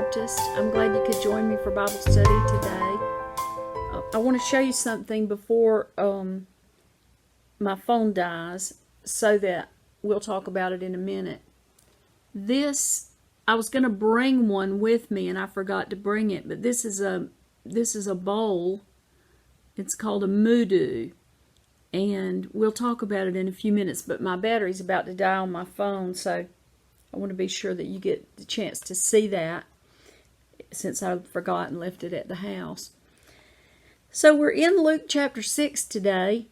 Baptist. I'm glad you could join me for Bible study today. I want to show you something before my phone dies so that we'll talk about it in a minute. I was going to bring one with me and I forgot to bring it, but this is a bowl. It's called a mudu, and we'll talk about it in a few minutes, but my battery's about to die on my phone, so I want to be sure that you get the chance to see that since I forgot and left it at the house. So we're in Luke chapter 6 today,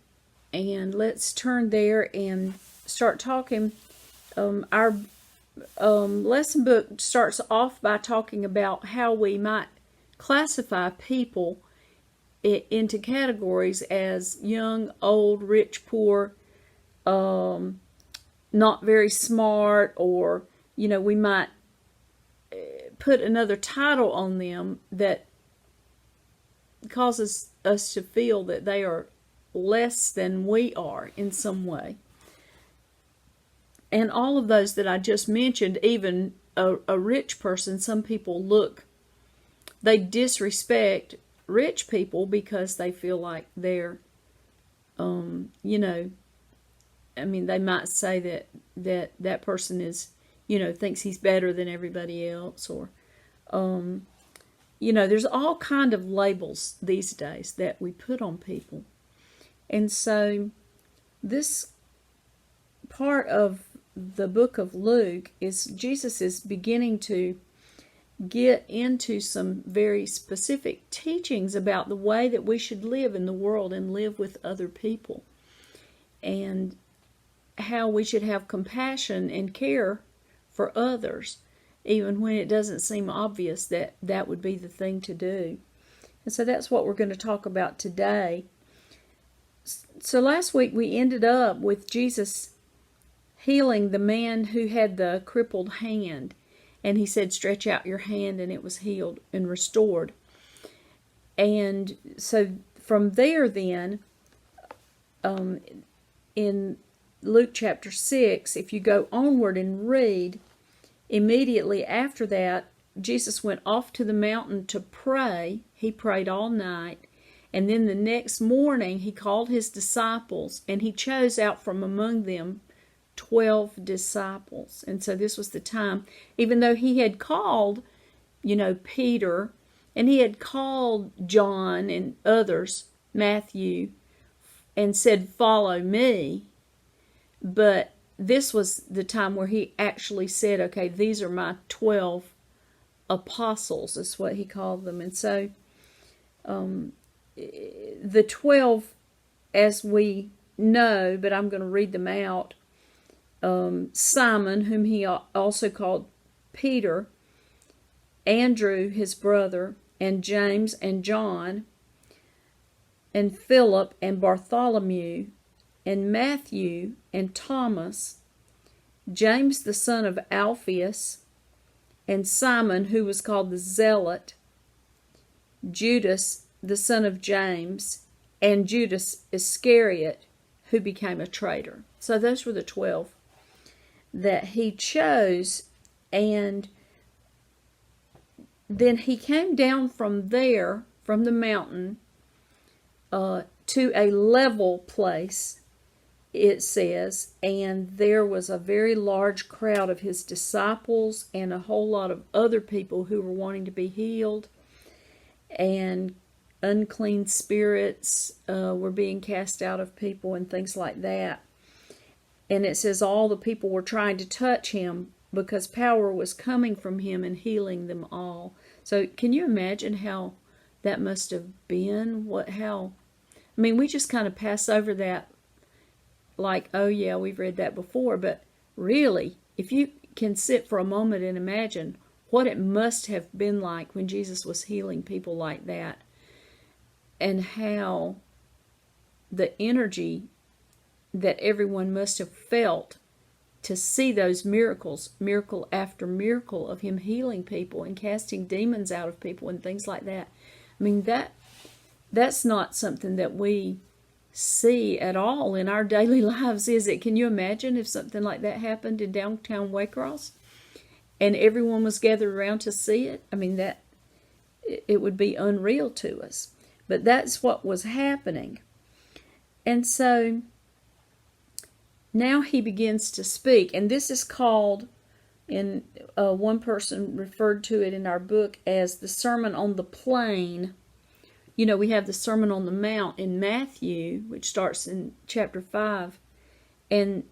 and let's turn there and start talking. Our lesson book starts off by talking about how we might classify people into categories as young, old, rich, poor, not very smart, or we might put another title on them that causes us to feel that they are less than we are in some way. And all of those that I just mentioned, even a rich person, some people they disrespect rich people because they feel like they're, they might say that person is, thinks he's better than everybody else, or, there's all kind of labels these days that we put on people. And so this part of the book of Luke is Jesus is beginning to get into some very specific teachings about the way that we should live in the world and live with other people, and how we should have compassion and care for others, even when it doesn't seem obvious that that would be the thing to do. And so that's what we're going to talk about today. So last week we ended up with Jesus healing the man who had the crippled hand. And he said, stretch out your hand, and it was healed and restored. And so from there then, in Luke chapter 6, if you go onward and read, immediately after that, Jesus went off to the mountain to pray. He prayed all night. And then the next morning, he called his disciples, and he chose out from among them 12 disciples. And so this was the time, even though he had called, Peter, and he had called John and others, Matthew, and said, follow me. But this was the time where he actually said, okay, these are my 12 apostles, is what he called them. And so the 12, as we know, but I'm going to read them out, Simon, whom he also called Peter, Andrew, his brother, and James and John, and Philip and Bartholomew, and Matthew and Thomas, James the son of Alphaeus, and Simon, who was called the Zealot, Judas the son of James, and Judas Iscariot, who became a traitor. So those were the 12 that he chose. And then he came down from there, from the mountain, to a level place, it says, and there was a very large crowd of his disciples and a whole lot of other people who were wanting to be healed, and unclean spirits were being cast out of people and things like that. And it says all the people were trying to touch him because power was coming from him and healing them all. So can you imagine how that must have been? We just kind of pass over that like, oh yeah, we've read that before. But really, if you can sit for a moment and imagine what it must have been like when Jesus was healing people like that, and how the energy that everyone must have felt to see those miracles, miracle after miracle of him healing people and casting demons out of people and things like that. That's not something that we see at all in our daily lives, is it? Can you imagine if something like that happened in downtown Waycross? and everyone was gathered around to see it. I mean, that it would be unreal to us. But that's what was happening. And so now he begins to speak, and this is called, and one person referred to it in our book as the Sermon on the Plain. You know, we have the Sermon on the Mount in Matthew, which starts in chapter 5, and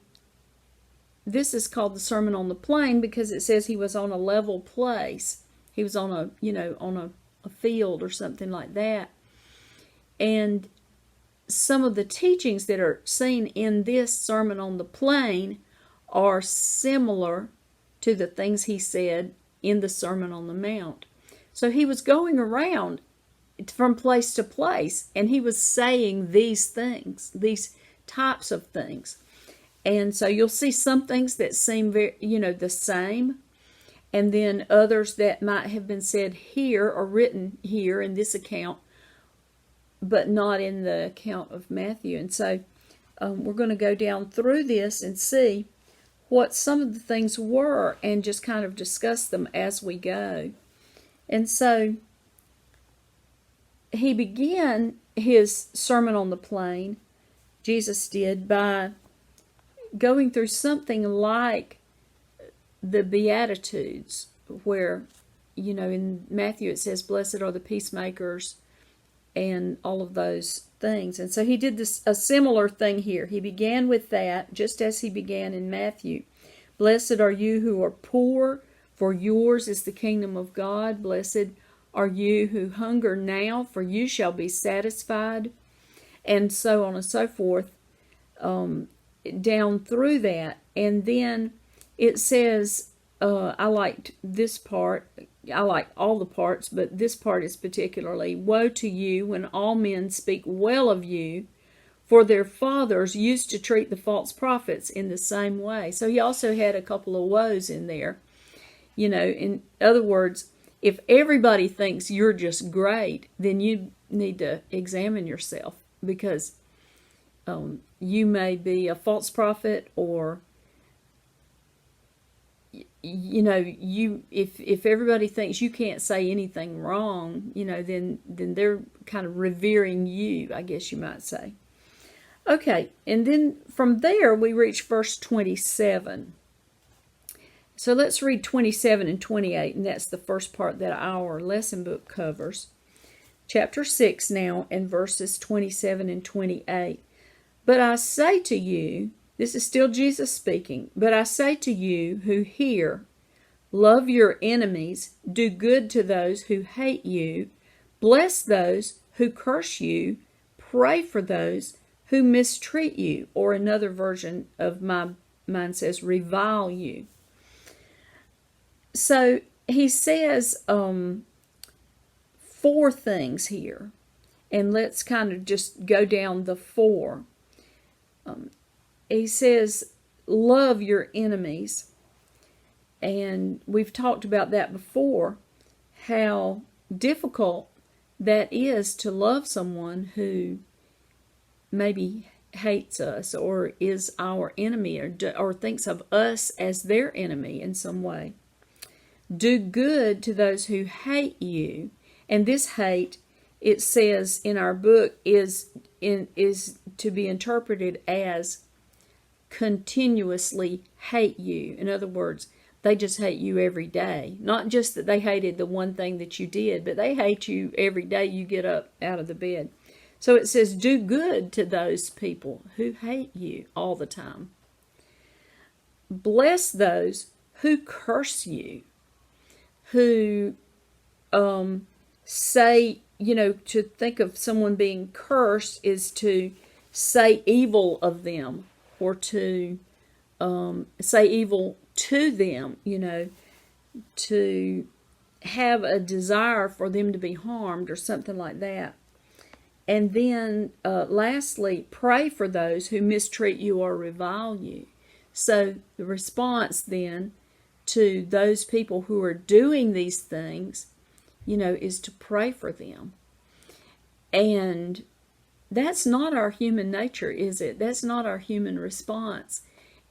this is called the Sermon on the Plain because it says he was on a level place. He was on a, on a field or something like that. And some of the teachings that are seen in this Sermon on the Plain are similar to the things he said in the Sermon on the Mount. So he was going around from place to place, and he was saying these things, these types of things. And so you'll see some things that seem very, the same, and then others that might have been said here or written here in this account, but not in the account of Matthew. And so we're going to go down through this and see what some of the things were and just kind of discuss them as we go. And so he began his Sermon on the Plain, Jesus did, by going through something like the Beatitudes, where, in Matthew it says, blessed are the peacemakers, and all of those things. And so he did a similar thing here. He began with that, just as he began in Matthew. Blessed are you who are poor, for yours is the kingdom of God. Blessed are you who hunger now, for you shall be satisfied. And so on and so forth, down through that. And then it says, I liked this part. I like all the parts, but this part is particularly, woe to you when all men speak well of you, for their fathers used to treat the false prophets in the same way. So he also had a couple of woes in there. In other words, if everybody thinks you're just great, then you need to examine yourself, because you may be a false prophet, or if everybody thinks you can't say anything wrong, then they're kind of revering you, I guess you might say. Okay, and then from there we reach verse 27. So let's read 27 and 28, and that's the first part that our lesson book covers. Chapter 6 now, and verses 27 and 28. But I say to you, this is still Jesus speaking, but I say to you who hear, love your enemies, do good to those who hate you, bless those who curse you, pray for those who mistreat you, or another version of mine says revile you. So he says 4 things here, and let's kind of just go down the 4. He says, love your enemies. And we've talked about that before, how difficult that is to love someone who maybe hates us or is our enemy, or thinks of us as their enemy in some way. Do good to those who hate you. And this hate, it says in our book, is to be interpreted as continuously hate you. In other words, they just hate you every day. Not just that they hated the one thing that you did, but they hate you every day you get up out of the bed. So it says, do good to those people who hate you all the time. Bless those who curse you, who say, to think of someone being cursed is to say evil of them, or to say evil to them, to have a desire for them to be harmed or something like that. And then lastly, pray for those who mistreat you or revile you. So the response then to those people who are doing these things, is to pray for them. And that's not our human nature, is it? That's not our human response.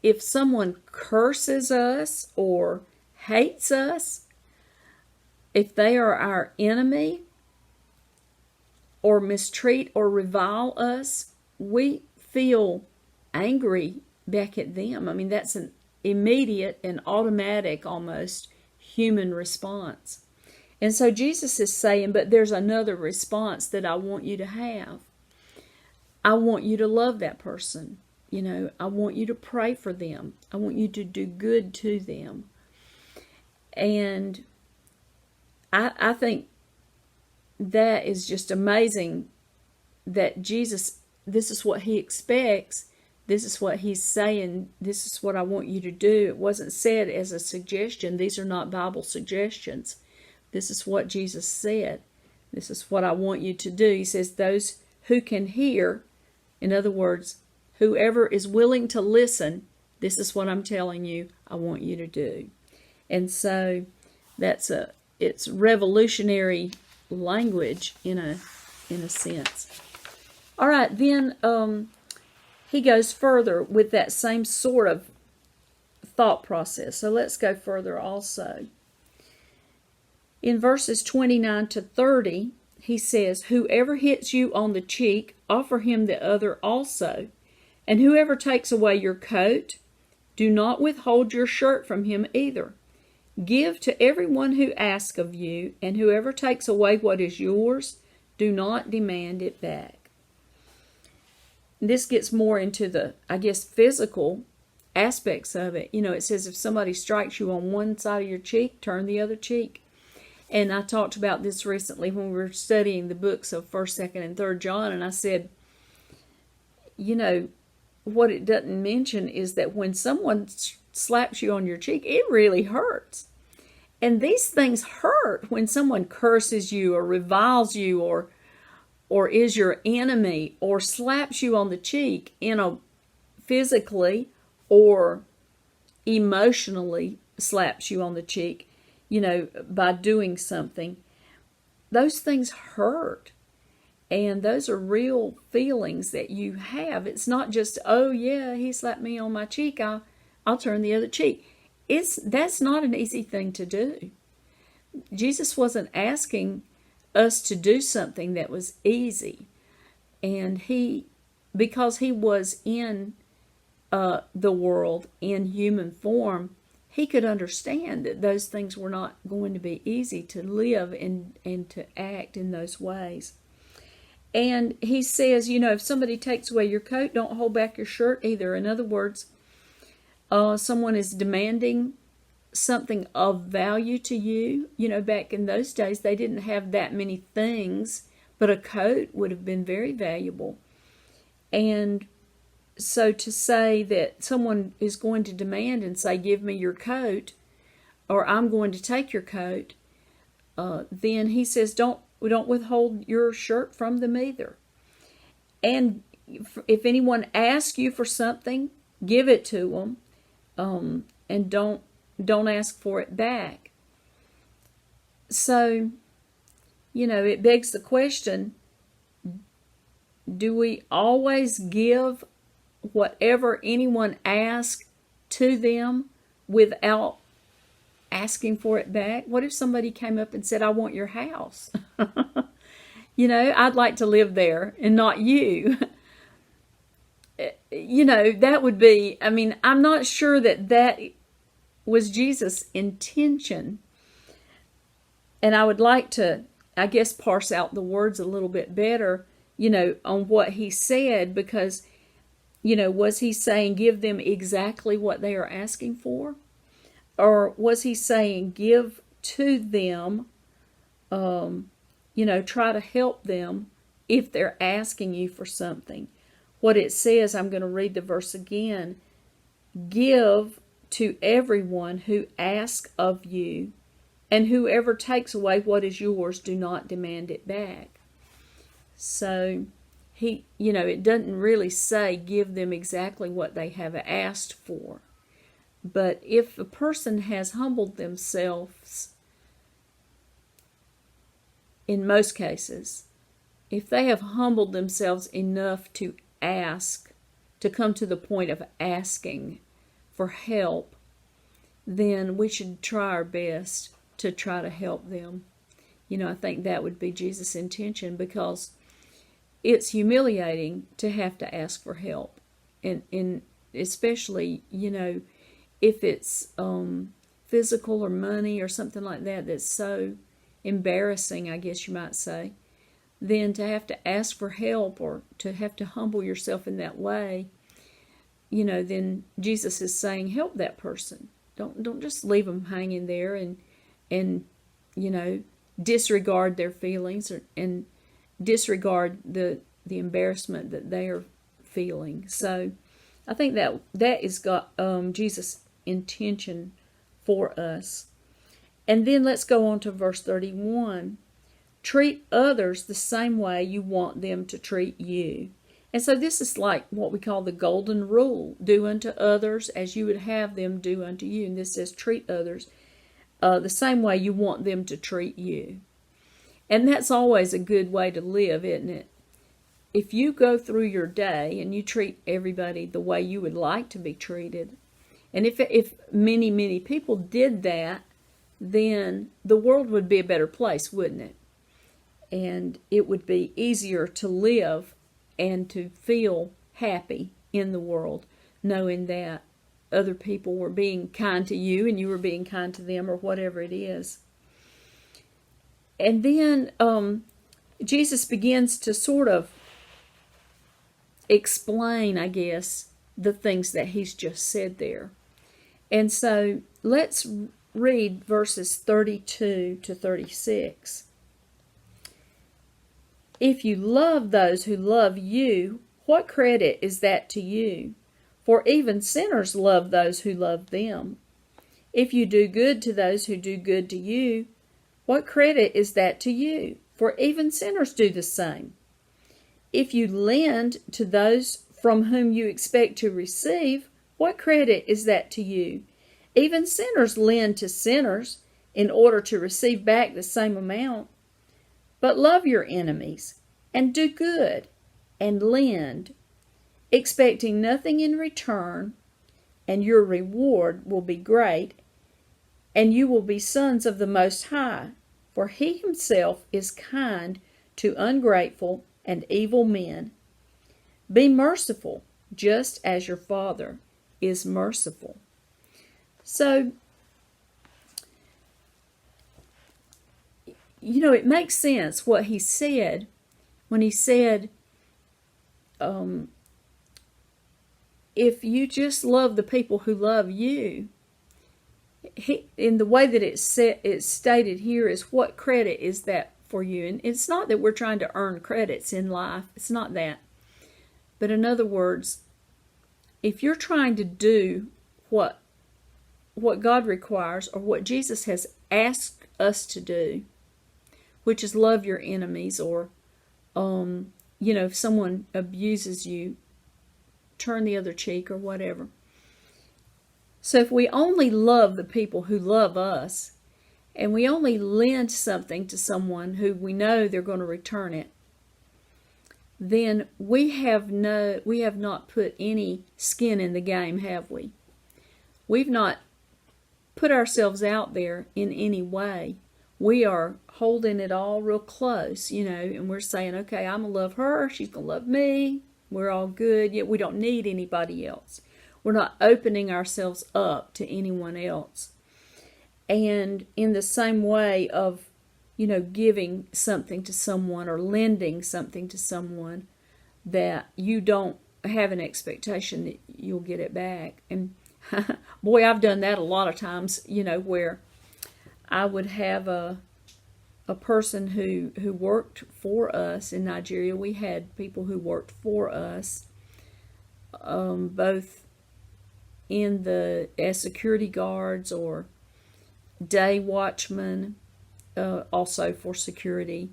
If someone curses us or hates us, if they are our enemy, or mistreat or revile us, we feel angry back at them. I mean, that's an immediate and automatic, almost, human response. And so Jesus is saying, but there's another response that I want you to have. I want you to love that person. I want you to pray for them. I want you to do good to them. And I think that is just amazing that Jesus, this is what he expects. This is what he's saying. This is what I want you to do. It wasn't said as a suggestion. These are not Bible suggestions. This is what Jesus said. This is what I want you to do. He says, those who can hear, in other words, whoever is willing to listen, this is what I'm telling you I want you to do. And so it's revolutionary language in a sense. All right, then he goes further with that same sort of thought process. So let's go further also. In verses 29 to 30, he says, whoever hits you on the cheek, offer him the other also. And whoever takes away your coat, do not withhold your shirt from him either. Give to everyone who asks of you, and whoever takes away what is yours, do not demand it back. This gets more into the, physical aspects of it. It says if somebody strikes you on one side of your cheek, turn the other cheek. And I talked about this recently when we were studying the books of 1st, 2nd, and 3rd John, and I said, what it doesn't mention is that when someone slaps you on your cheek, it really hurts. And these things hurt when someone curses you or reviles you or is your enemy or slaps you on the cheek physically or emotionally slaps you on the cheek, by doing something. Those things hurt. And those are real feelings that you have. It's not just, oh yeah, he slapped me on my cheek, I'll turn the other cheek. That's not an easy thing to do. Jesus wasn't asking us to do something that was easy. And because he was in the world in human form, he could understand that those things were not going to be easy to live and to act in those ways. And he says, if somebody takes away your coat, don't hold back your shirt either. In other words, someone is demanding something of value to you. Back in those days, they didn't have that many things, but a coat would have been very valuable. And so to say that someone is going to demand and say, give me your coat, or I'm going to take your coat, then he says, don't withhold your shirt from them either. And if anyone asks you for something, give it to them, and don't ask for it back. So, it begs the question, do we always give whatever anyone asks to them without asking for it back? What if somebody came up and said, I want your house? I'd like to live there and not you. That would be, I'm not sure that was Jesus' intention. And I would like to, parse out the words a little bit better, on what he said, because, was he saying give them exactly what they are asking for? Or was he saying give to them, try to help them if they're asking you for something? What it says, I'm going to read the verse again. Give to everyone who asks of you, and whoever takes away what is yours, do not demand it back. So, it doesn't really say give them exactly what they have asked for. But if a person has humbled themselves, in most cases, if they have humbled themselves enough to ask, to come to the point of asking for help, then we should try our best to try to help them. I think that would be Jesus' intention, because it's humiliating to have to ask for help. And especially, if it's physical or money or something like that, that's so embarrassing, I guess you might say, then to have to ask for help or to have to humble yourself in that way, then Jesus is saying, help that person. Don't just leave them hanging there and disregard their feelings and disregard the embarrassment that they are feeling. So I think that is Jesus' intention for us. And then let's go on to verse 31. Treat others the same way you want them to treat you. And so this is like what we call the golden rule. Do unto others as you would have them do unto you. And this says treat others the same way you want them to treat you. And that's always a good way to live, isn't it? If you go through your day and you treat everybody the way you would like to be treated, and if many, many people did that, then the world would be a better place, wouldn't it? And it would be easier to live and to feel happy in the world, knowing that other people were being kind to you and you were being kind to them, or whatever it is. And then Jesus begins to sort of explain, I guess, the things that he's just said there. And so let's read verses 32 to 36. If you love those who love you, what credit is that to you? For even sinners love those who love them. If you do good to those who do good to you, what credit is that to you? For even sinners do the same. If you lend to those from whom you expect to receive, what credit is that to you? Even sinners lend to sinners in order to receive back the same amount. But love your enemies, and do good, and lend, expecting nothing in return, and your reward will be great, and you will be sons of the Most High, for he himself is kind to ungrateful and evil men. Be merciful, just as your Father is merciful. So, it makes sense what he said when he said, if you just love the people who love you, in the way that it's stated here is, what credit is that for you? And it's not that we're trying to earn credits in life. It's not that. But in other words, if you're trying to do what God requires, or what Jesus has asked us to do, which is love your enemies, or, if someone abuses you, turn the other cheek, or whatever. So if we only love the people who love us, and we only lend something to someone who we know they're going to return it, then we have not put any skin in the game, have we? We've not put ourselves out there in any way. We are holding it all real close, and we're saying, okay, I'm going to love her, she's going to love me, we're all good, yet we don't need anybody else. We're not opening ourselves up to anyone else. And in the same way of, giving something to someone or lending something to someone, that you don't have an expectation that you'll get it back. And boy, I've done that a lot of times, where I would have a person who worked for us in Nigeria. We had people who worked for us, both as security guards or day watchmen, also for security,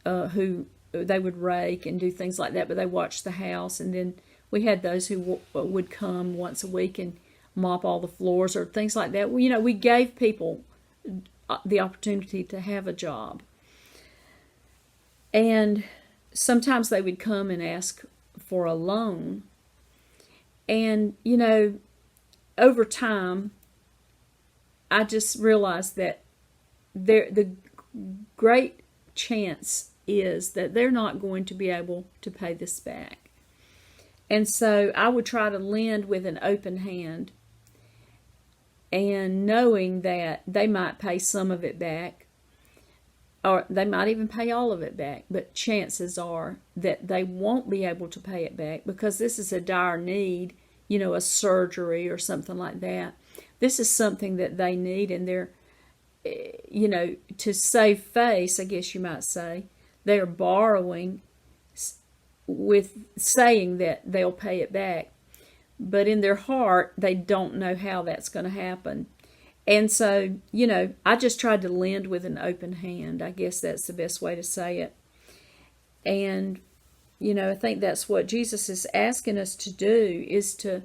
who they would rake and do things like that, but they watched the house. And then we had those who would come once a week and mop all the floors or things like that. We gave people the opportunity to have a job. And sometimes they would come and ask for a loan. And, over time, I just realized that the great chance is that they're not going to be able to pay this back. And so I would try to lend with an open hand, and knowing that they might pay some of it back, or they might even pay all of it back, but chances are that they won't be able to pay it back because this is a dire need, a surgery or something like that. This is something that they need, and they're, to save face, I guess you might say, they're borrowing with saying that they'll pay it back. But in their heart, they don't know how that's going to happen. And so, I just tried to lend with an open hand. I guess that's the best way to say it. And, I think that's what Jesus is asking us to do, is to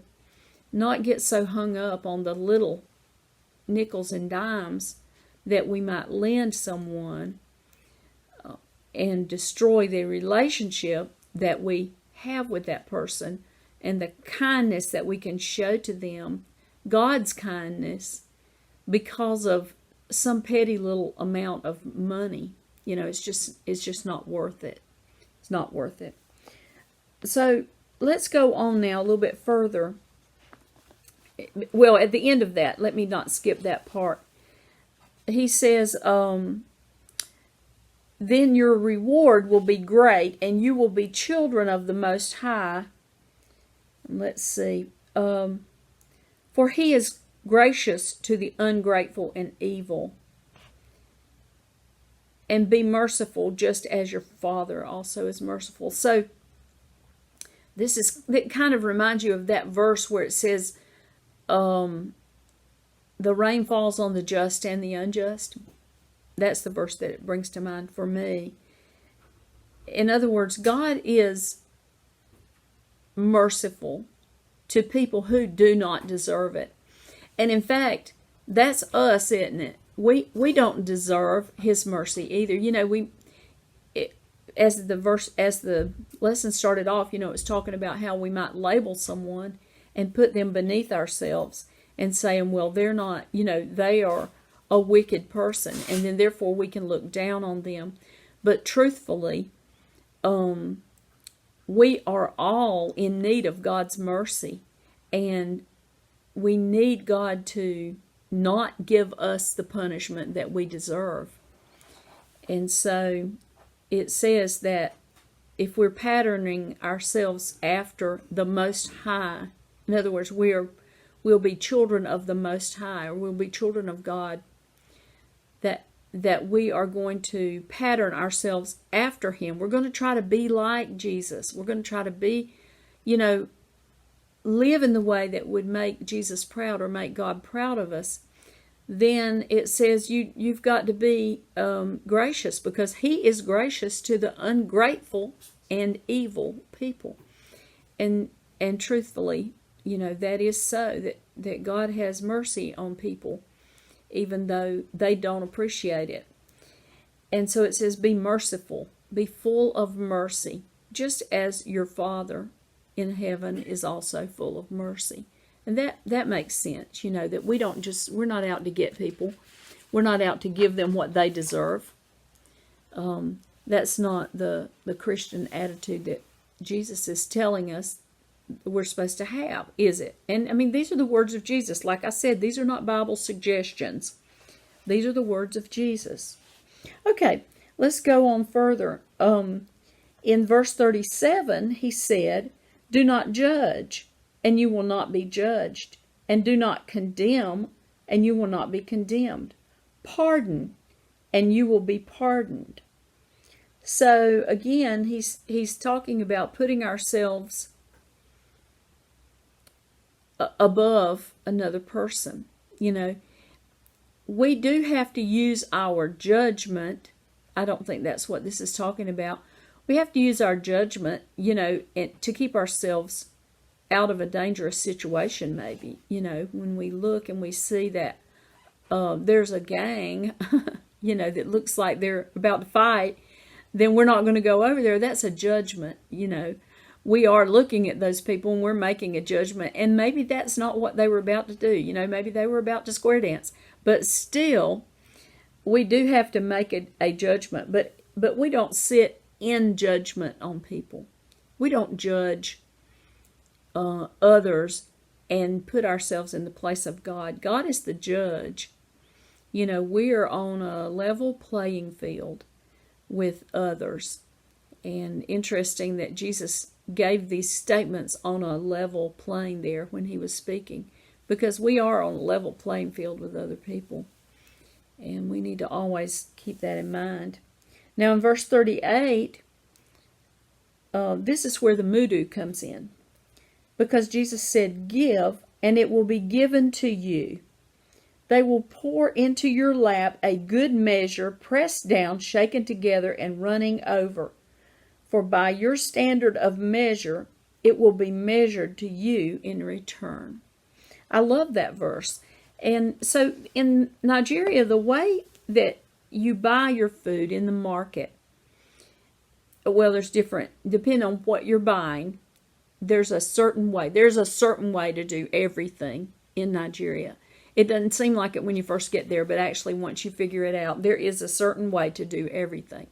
not get so hung up on the little nickels and dimes that we might lend someone and destroy the relationship that we have with that person and the kindness that we can show to them, God's kindness, because of some petty little amount of money. It's just not worth it. It's not worth it. So let's go on now a little bit further. Well, at the end of that, let me not skip that part. He says, then your reward will be great, and you will be children of the Most High. Let's see. For he is gracious to the ungrateful and evil. And be merciful just as your Father also is merciful. So it kind of reminds you of that verse where it says, the rain falls on the just and the unjust. That's the verse that it brings to mind for me. In other words, God is merciful to people who do not deserve it. And in fact, that's us, isn't it? We don't deserve his mercy either. As the lesson started off, it's talking about how we might label someone and put them beneath ourselves and saying, well, they're not, they are a wicked person, and then therefore we can look down on them. But truthfully, we are all in need of God's mercy, and we need God to not give us the punishment that we deserve. And so it says that if we're patterning ourselves after the Most High, in other words, we'll be children of the Most High, or we'll be children of God, that we are going to pattern ourselves after him. We're going to try to be like Jesus. We're going to try to be, live in the way that would make Jesus proud or make God proud of us. Then it says you've got to be gracious, because he is gracious to the ungrateful and evil people. And truthfully, that is so, that God has mercy on people, even though they don't appreciate it. And so it says, be merciful, be full of mercy, just as your Father in heaven is also full of mercy. And that makes sense, that we're not out to get people. We're not out to give them what they deserve. That's not the Christian attitude that Jesus is telling us we're supposed to have, is it? And these are the words of Jesus. Like I said, these are not Bible suggestions. These are the words of Jesus. Okay, let's go on further. In verse 37, he said, do not judge, and you will not be judged. And do not condemn, and you will not be condemned. Pardon, and you will be pardoned. So again, he's talking about putting ourselves above another person. We do have to use our judgment. I don't think that's what this is talking about. We have to use our judgment, to keep ourselves out of a dangerous situation, maybe. When we look and we see that there's a gang, that looks like they're about to fight, then we're not going to go over there. That's a judgment, We are looking at those people and we're making a judgment. And maybe that's not what they were about to do. Maybe they were about to square dance. But still, we do have to make a judgment. But we don't sit in judgment on people. We don't judge others and put ourselves in the place of God. God is the judge. You know, we are on a level playing field with others. And interesting that Jesus gave these statements on a level plane there when he was speaking, because we are on a level playing field with other people. And we need to always keep that in mind. Now in verse 38, this is where the moodoo comes in. Because Jesus said, "Give, and it will be given to you. They will pour into your lap a good measure, pressed down, shaken together, and running over. For by your standard of measure, it will be measured to you in return." I love that verse. And so in Nigeria, the way that you buy your food in the market, well, there's different, depending on what you're buying, there's a certain way. There's a certain way to do everything in Nigeria. It doesn't seem like it when you first get there, but actually once you figure it out, there is a certain way to do everything.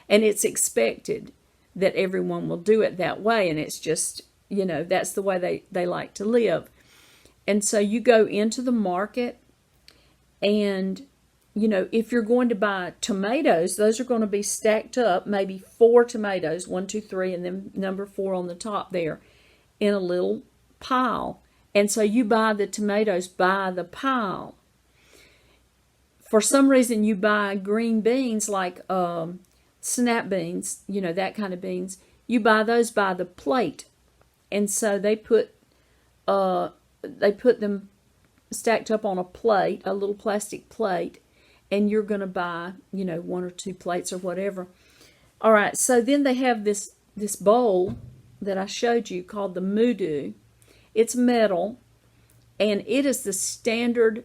And it's expected that everyone will do it that way, and it's just, you know, that's the way they like to live. And so you go into the market, and, you know, if you're going to buy tomatoes, those are going to be stacked up, maybe 4 tomatoes, 1, 2, 3, and then number 4 on the top there, in a little pile. And so you buy the tomatoes by the pile. For some reason, you buy green beans like snap beans, you know, that kind of beans. You buy those by the plate. And so they put them stacked up on a plate, a little plastic plate, and you're going to buy, you know, 1 or 2 plates or whatever. All right, so then they have this bowl that I showed you called the mudu. It's metal, and it is the standard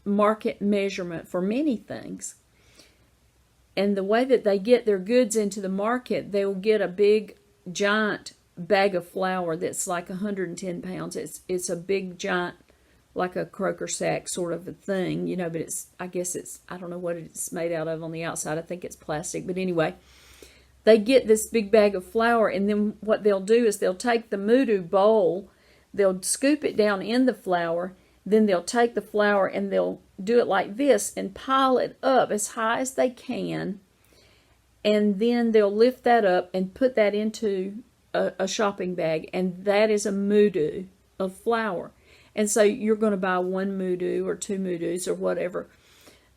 market measurement for many things. And the way that they get their goods into the market, they'll get a big, giant bag of flour that's like 110 pounds. It's a big, giant, like a croaker sack sort of a thing, you know, but I don't know what it's made out of on the outside. I think it's plastic. But anyway, they get this big bag of flour, and then what they'll do is they'll take the mudu bowl, they'll scoop it down in the flour, then they'll take the flour and they'll do it like this and pile it up as high as they can, and then they'll lift that up and put that into a shopping bag, and that is a mudu of flour. And so you're going to buy 1 mudu or 2 mudus or whatever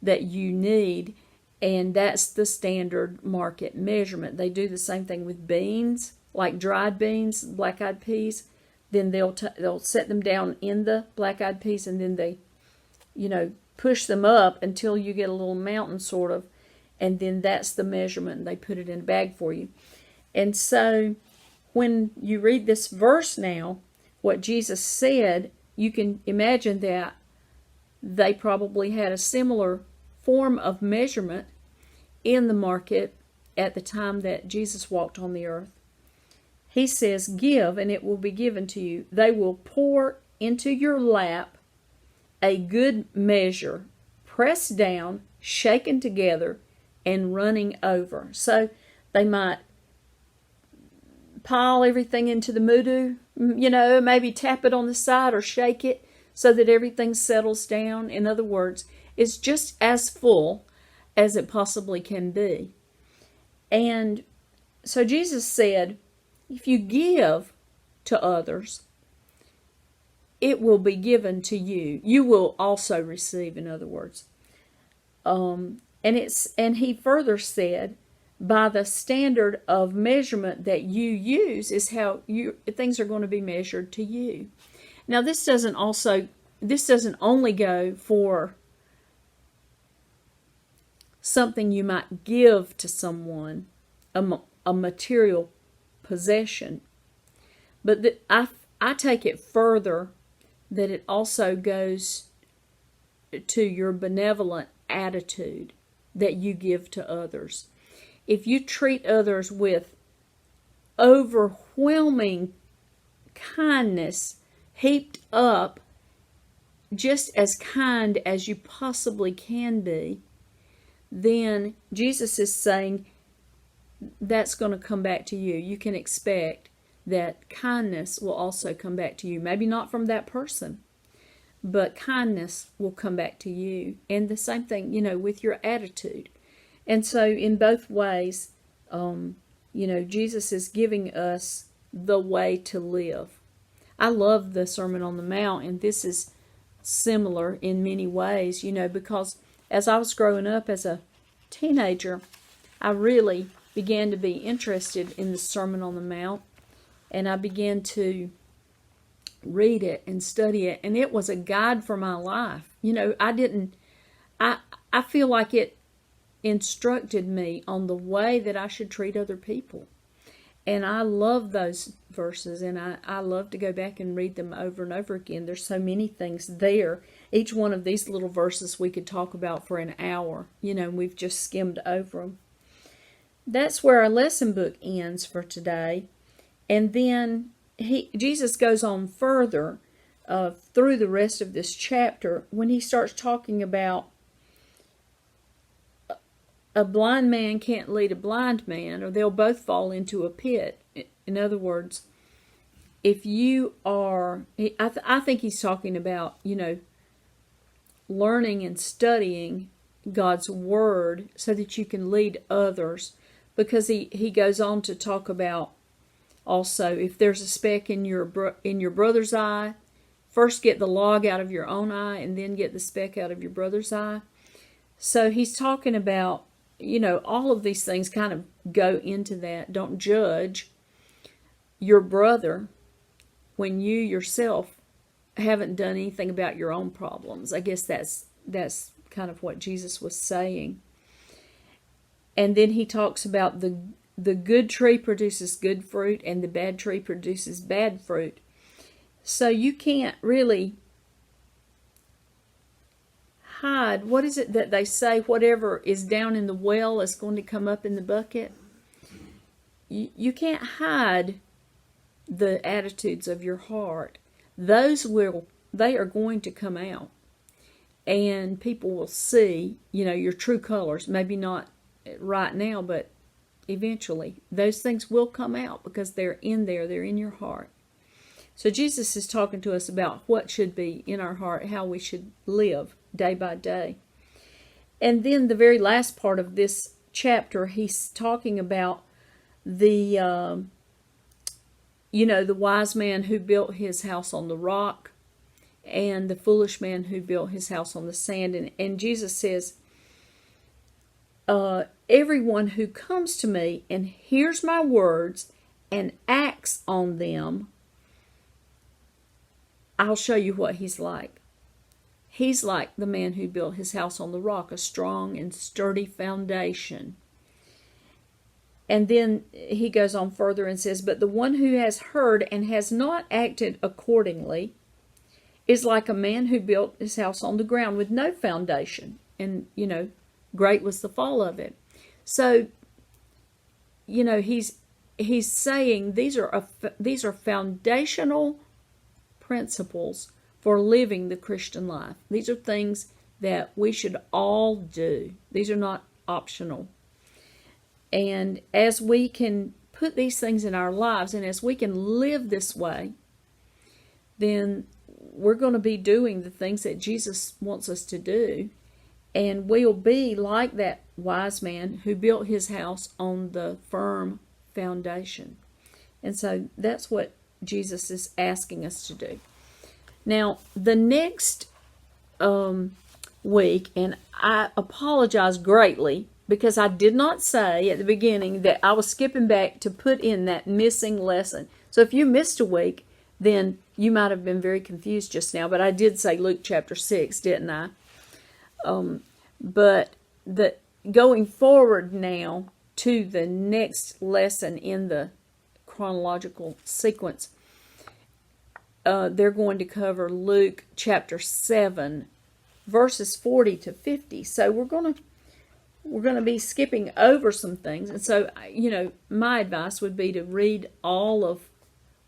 that you need, and that's the standard market measurement. They do the same thing with beans, like dried beans, black-eyed peas. Then they'll set them down in the black-eyed peas, and then they, you know, push them up until you get a little mountain sort of, and then that's the measurement, and they put it in a bag for you. And so when you read this verse now, what Jesus said, you can imagine that they probably had a similar form of measurement in the market at the time that Jesus walked on the earth. He says, "Give, and it will be given to you. They will pour into your lap a good measure, pressed down, shaken together, and running over." So they might pile everything into the mudu, you know, maybe tap it on the side or shake it so that everything settles down. In other words, it's just as full as it possibly can be. And so Jesus said, if you give to others, it will be given to you. You will also receive, in other words. And he further said, by the standard of measurement that you use is how things are going to be measured to you. Now, this doesn't only go for something you might give to someone, a material possession, but I take it further that it also goes to your benevolent attitude that you give to others. If you treat others with overwhelming kindness, heaped up, just as kind as you possibly can be, then Jesus is saying that's going to come back to you. You can expect that kindness will also come back to you. Maybe not from that person, but kindness will come back to you. And the same thing, with your attitude. And so in both ways, Jesus is giving us the way to live. I love the Sermon on the Mount, and this is similar in many ways, because as I was growing up as a teenager, I really began to be interested in the Sermon on the Mount, and I began to read it and study it, and it was a guide for my life. I feel like it instructed me on the way that I should treat other people. And I love those verses, and I love to go back and read them over and over again. There's so many things there. Each one of these little verses we could talk about for an hour, and we've just skimmed over them. That's where our lesson book ends for today. And then Jesus goes on further through the rest of this chapter when he starts talking about a blind man can't lead a blind man, or they'll both fall into a pit. In other words, if you are, I think he's talking about, learning and studying God's Word so that you can lead others, because he goes on to talk about also, if there's a speck in your brother's eye, first get the log out of your own eye and then get the speck out of your brother's eye. So he's talking about, all of these things kind of go into that. Don't judge your brother when you yourself haven't done anything about your own problems. I guess that's kind of what Jesus was saying. And then he talks about the good tree produces good fruit and the bad tree produces bad fruit. So you can't really hide. What is it that they say? Whatever is down in the well is going to come up in the bucket. You can't hide the attitudes of your heart. They are going to come out. And people will see, your true colors. Maybe not right now, but eventually. Those things will come out because they're in there. They're in your heart. So Jesus is talking to us about what should be in our heart, how we should live day by day. And then the very last part of this chapter, he's talking about the wise man who built his house on the rock and the foolish man who built his house on the sand. And Jesus says, everyone who comes to me and hears my words and acts on them, I'll show you what he's like. He's like the man who built his house on the rock, a strong and sturdy foundation. And then he goes on further and says, but the one who has heard and has not acted accordingly is like a man who built his house on the ground with no foundation. And, great was the fall of it. So, he's saying these are foundational principles for living the Christian life. These are things that we should all do. These are not optional. And as we can put these things in our lives, and as we can live this way, then we're going to be doing the things that Jesus wants us to do. And we'll be like that wise man who built his house on the firm foundation. And so that's what Jesus is asking us to do. Now, the next week, and I apologize greatly because I did not say at the beginning that I was skipping back to put in that missing lesson. So if you missed a week, then you might have been very confused just now. But I did say Luke chapter 6, didn't I? But going forward now to the next lesson in the chronological sequence, they're going to cover Luke chapter 7, verses 40 to 50. So we're going to be skipping over some things. And so, my advice would be to read all of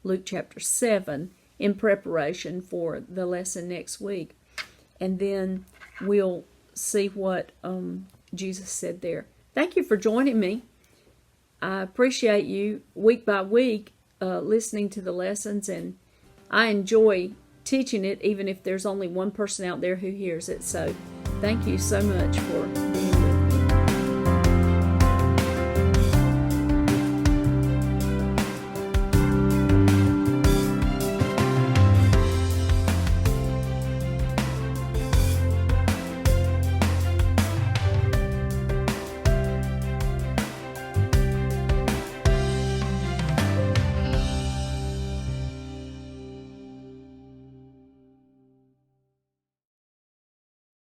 Luke chapter 7 in preparation for the lesson next week. and then we'll see what Jesus said there. Thank you for joining me. I appreciate you week by week listening to the lessons, and I enjoy teaching it even if there's only one person out there who hears it. So thank you so much for